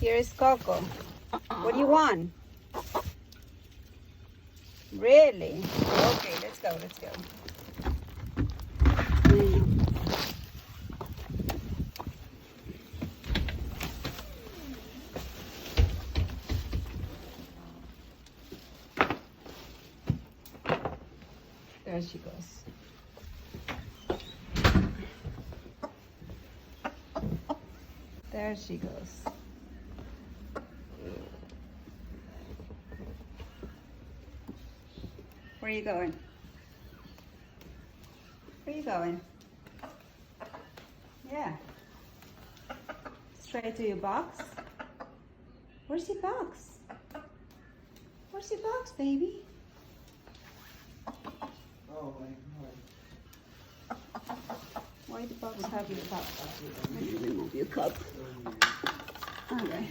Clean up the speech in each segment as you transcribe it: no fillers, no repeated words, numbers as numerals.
Here is Coco. What do you want? Really? Okay, let's go, let's go. There she goes. There she goes. Where are you going? Where are you going? Yeah. Straight to your box. Where's your box? Where's your box, baby? Oh, Why the box have your cup? Let me remove your cup. Okay.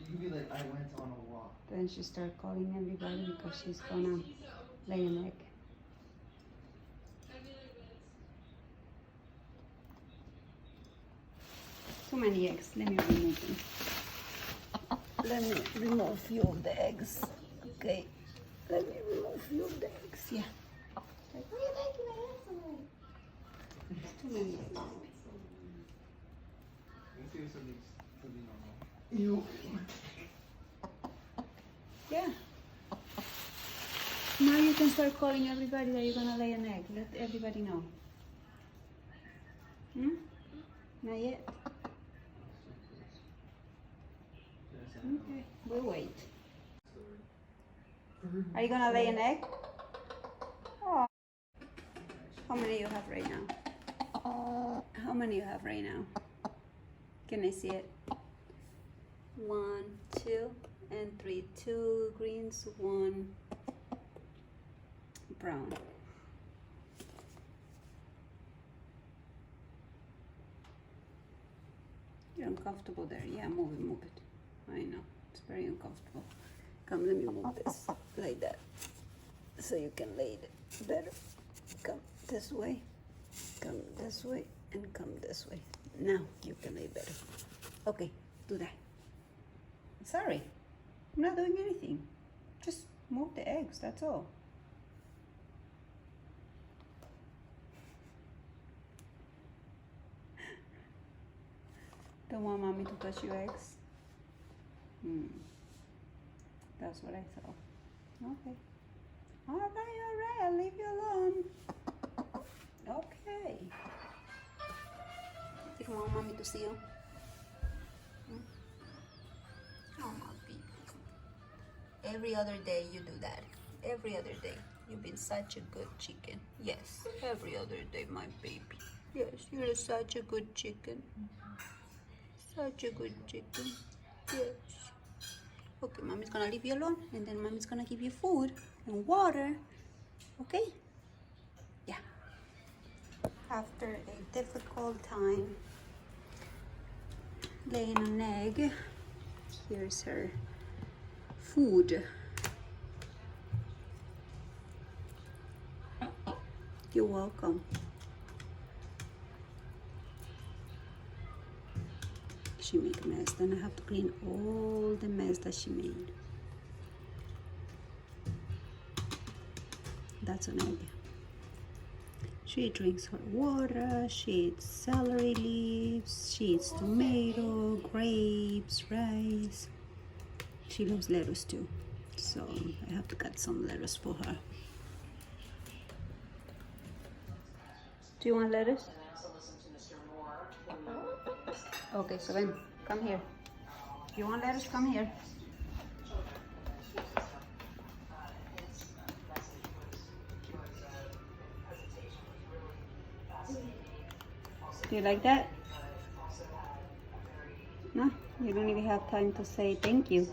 You be like, I went on a walk. Then she started calling everybody because she's gonna lay an egg. Too many eggs. Let me remove them. Let me remove few of the eggs. Okay. Let me remove few of the eggs. Yeah. Like, why are you taking the eggs away? Too many eggs. You. Yeah. Now you can start calling everybody that you're gonna lay an egg. Let everybody know. Not yet? Okay, we'll wait. Are you gonna lay an egg? Oh. How many you have right now? How many you have right now? Can I see it? 1, 2, and 3. 2 greens, 1 brown. You're uncomfortable there. Yeah, move it. I know, it's very uncomfortable. Come, let me move this like that so you can lay it better. Come this way, come this way, and come this way. Now you can lay better. Okay, do that. Sorry, I'm not doing anything. Just move the eggs, that's all. Don't want mommy to touch your eggs? That's what I thought. Okay. Alright, I'll leave you alone. Okay. You don't want mommy to see you? Oh, my baby. Every other day you do that. Every other day. You've been such a good chicken. Yes, every other day, my baby. Yes, you're such a good chicken. Such a good chicken. Yes. Okay, mommy's gonna leave you alone, and then mommy's gonna give you food and water. Okay? Yeah. After a difficult time laying an egg, here's her food. You're welcome. She made a mess, then I have to clean all the mess that she made. That's an egg. She drinks her water, she eats celery leaves, she eats tomato, grapes, rice. She loves lettuce too, so I have to cut some lettuce for her. Do you want lettuce? Okay, so then come here. If you want lettuce, come here. Do you like that? No? You don't even have time to say thank you.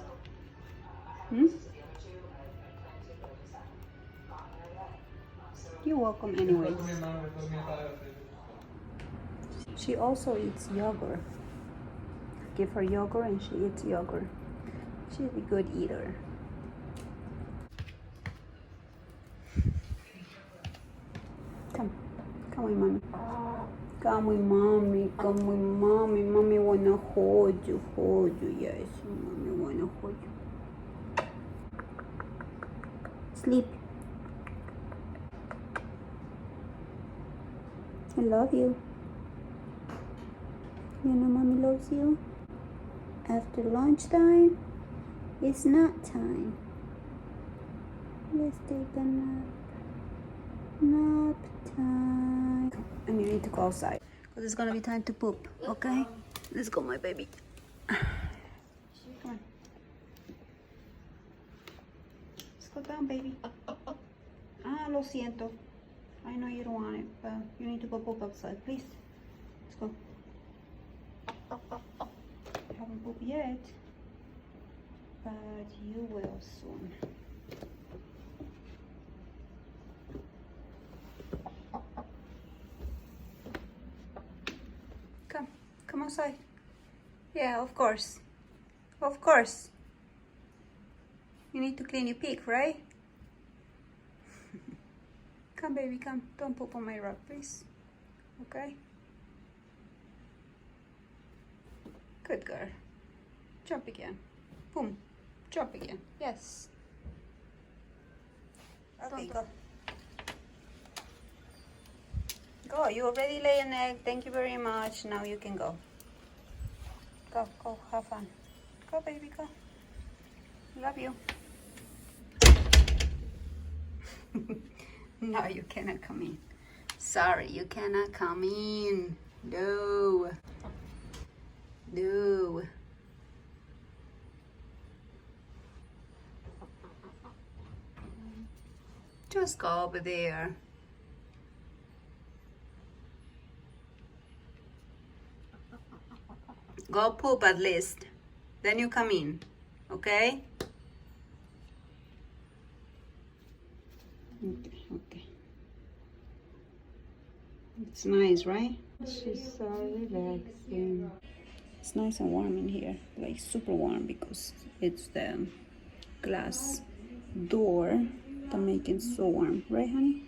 You're welcome anyways. She also eats yogurt. Give her yogurt and she eats yogurt. She's a good eater. Come with mommy. Come with mommy. Come with mommy. Mommy wanna hold you. Hold you. Yes, mommy wanna hold you. Sleep. I love you. You know mommy loves you. After lunchtime, it's nap time. Let's take a nap. Nap time. And you need to go outside because it's gonna be time to poop. Okay? Let's go, my baby. Come on. Let's go down, baby. Lo siento. I know you don't want it, but you need to go poop outside, please. Let's go. You haven't pooped yet, but you will soon. Come outside. Yeah, of course. Of course. You need to clean your pig, right? Come, baby, come. Don't poop on my rug, please. Okay? Good girl. Jump again. Boom. Jump again. Yes. Okay, go. Go. You already lay an egg. Thank you very much. Now you can go. Go. Go. Have fun. Go, baby. Go. Love you. No, you cannot come in. Sorry, you cannot come in. No. No. Just go over there. Go poop at least. Then you come in. Okay? Okay. It's nice, right? She's so relaxing. It's nice and warm in here, like super warm because it's the glass door that makes it so warm, right, honey?